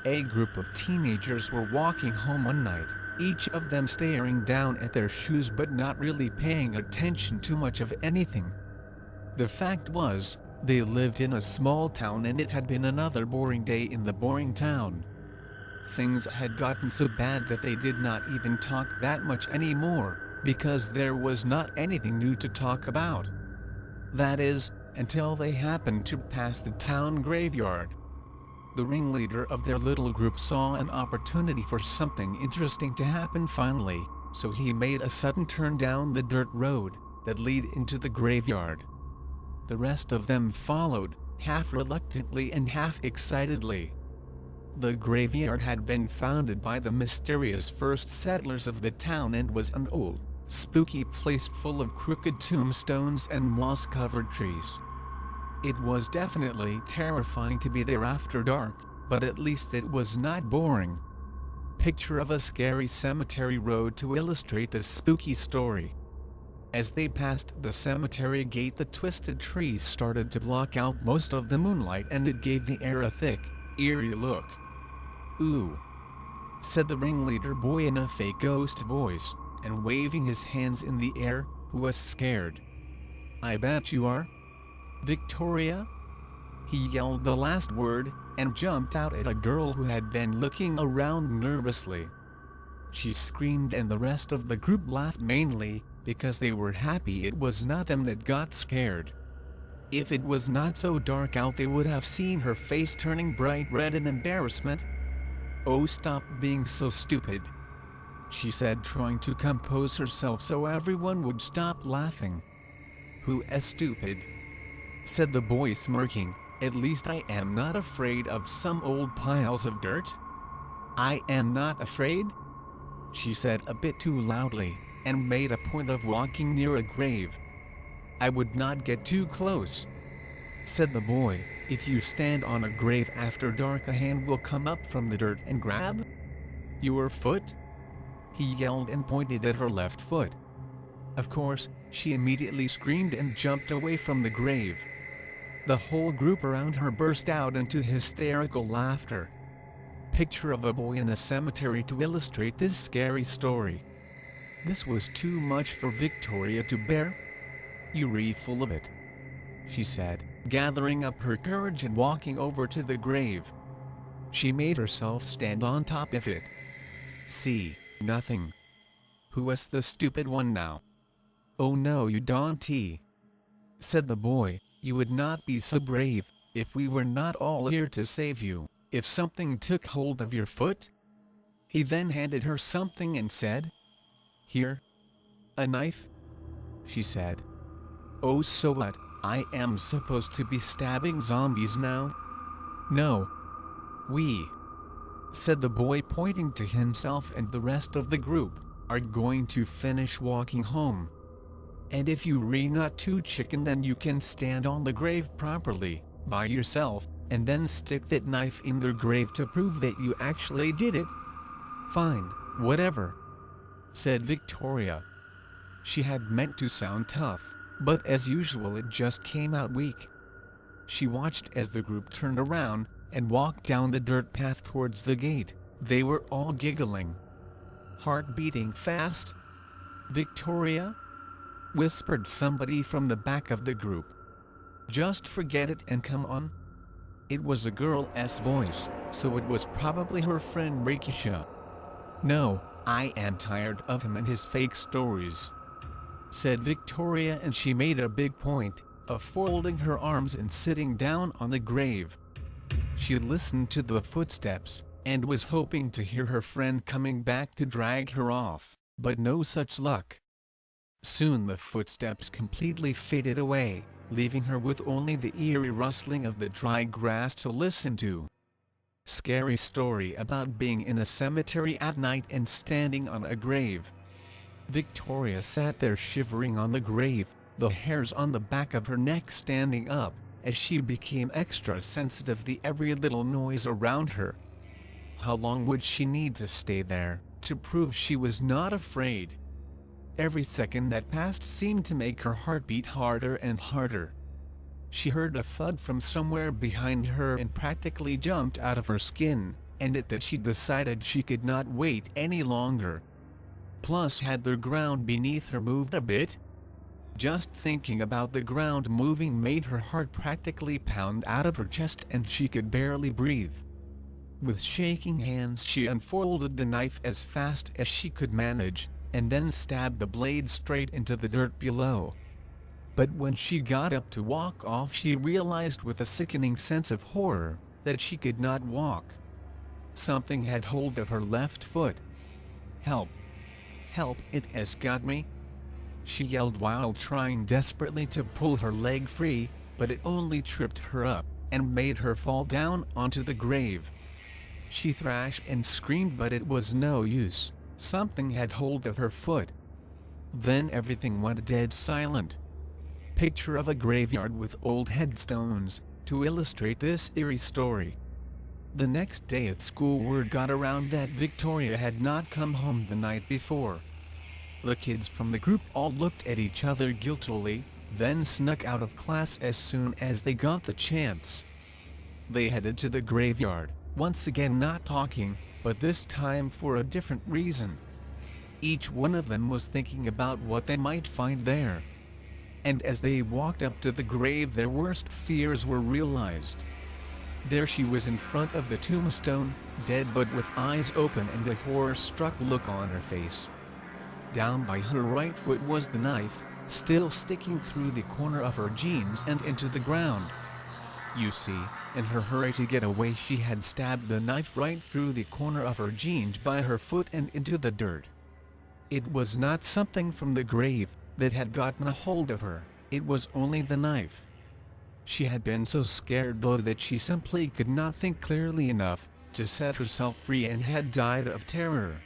A group of teenagers were walking home one night, each of them staring down at their shoes but not really paying attention to much of anything. The fact was, they lived in a small town and it had been another boring day in the boring town. Things had gotten so bad that they did not even talk that much anymore, because there was not anything new to talk about. That is, until they happened to pass the town graveyard. The ringleader of their little group saw an opportunity for something interesting to happen finally, so he made a sudden turn down the dirt road that led into the graveyard. The rest of them followed, half reluctantly and half excitedly. The graveyard had been founded by the mysterious first settlers of the town and was an old, spooky place full of crooked tombstones and moss-covered trees. It was definitely terrifying to be there after dark, but at least it was not boring. Picture of a scary cemetery road to illustrate the spooky story. As they passed the cemetery gate, the twisted trees started to block out most of the moonlight and it gave the air a thick, eerie look. "Ooh," said the ringleader boy in a fake ghost voice, and waving his hands in the air, who was scared. "I bet you are, Victoria?" He yelled the last word, and jumped out at a girl who had been looking around nervously. She screamed and the rest of the group laughed, mainly because they were happy it was not them that got scared. If it was not so dark out they would have seen her face turning bright red in embarrassment. "Oh, stop being so stupid," she said, trying to compose herself so everyone would stop laughing. "Who is stupid?" said the boy, smirking. "At least I am not afraid of some old piles of dirt." "I am not afraid," she said a bit too loudly, and made a point of walking near a grave. "I would not get too close," said the boy. "If you stand on a grave after dark a hand will come up from the dirt and grab your foot." He yelled and pointed at her left foot. Of course, she immediately screamed and jumped away from the grave. The whole group around her burst out into hysterical laughter. Picture of a boy in a cemetery to illustrate this scary story. This was too much for Victoria to bear. "You're full of it," she said, gathering up her courage and walking over to the grave. She made herself stand on top of it. "See, nothing. Who was the stupid one now?" "Oh no, you don't," said the boy. "You would not be so brave, if we were not all here to save you, if something took hold of your foot." He then handed her something and said, "Here. A knife?" She said. "Oh, so what? I am supposed to be stabbing zombies now?" "No. We," said the boy, pointing to himself and the rest of the group, "are going to finish walking home. And if you're not too chicken then you can stand on the grave properly, by yourself, and then stick that knife in their grave to prove that you actually did it." "Fine, whatever," said Victoria. She had meant to sound tough, but as usual it just came out weak. She watched as the group turned around and walked down the dirt path towards the gate. They were all giggling. "Heart beating fast, Victoria?" whispered somebody from the back of the group. "Just forget it and come on." It was a girl's voice, so it was probably her friend Rikisha. "No, I am tired of him and his fake stories," said Victoria, and she made a big point of folding her arms and sitting down on the grave. She listened to the footsteps, and was hoping to hear her friend coming back to drag her off, but no such luck. Soon the footsteps completely faded away, leaving her with only the eerie rustling of the dry grass to listen to. Scary story about being in a cemetery at night and standing on a grave. Victoria sat there shivering on the grave, the hairs on the back of her neck standing up, as she became extra sensitive to every little noise around her. How long would she need to stay there, to prove she was not afraid? Every second that passed seemed to make her heart beat harder and harder. She heard a thud from somewhere behind her and practically jumped out of her skin, and at that she decided she could not wait any longer. Plus, had the ground beneath her moved a bit? Just thinking about the ground moving made her heart practically pound out of her chest and she could barely breathe. With shaking hands she unfolded the knife as fast as she could manage, and then stabbed the blade straight into the dirt below. But when she got up to walk off, she realized with a sickening sense of horror that she could not walk. Something had hold of her left foot. "Help! Help, it has got me!" she yelled while trying desperately to pull her leg free, but it only tripped her up and made her fall down onto the grave. She thrashed and screamed, but it was no use. Something had hold of her foot. Then everything went dead silent. Picture of a graveyard with old headstones to illustrate this eerie story. The next day at school, word got around that Victoria had not come home the night before. The kids from the group all looked at each other guiltily, then snuck out of class as soon as they got the chance. They headed to the graveyard, once again not talking, but this time for a different reason. Each one of them was thinking about what they might find there. And as they walked up to the grave, their worst fears were realized. There she was in front of the tombstone, dead but with eyes open and a horror-struck look on her face. Down by her right foot was the knife, still sticking through the corner of her jeans and into the ground. You see, in her hurry to get away, she had stabbed the knife right through the corner of her jeans by her foot and into the dirt. It was not something from the grave that had gotten a hold of her, it was only the knife. She had been so scared though that she simply could not think clearly enough to set herself free and had died of terror.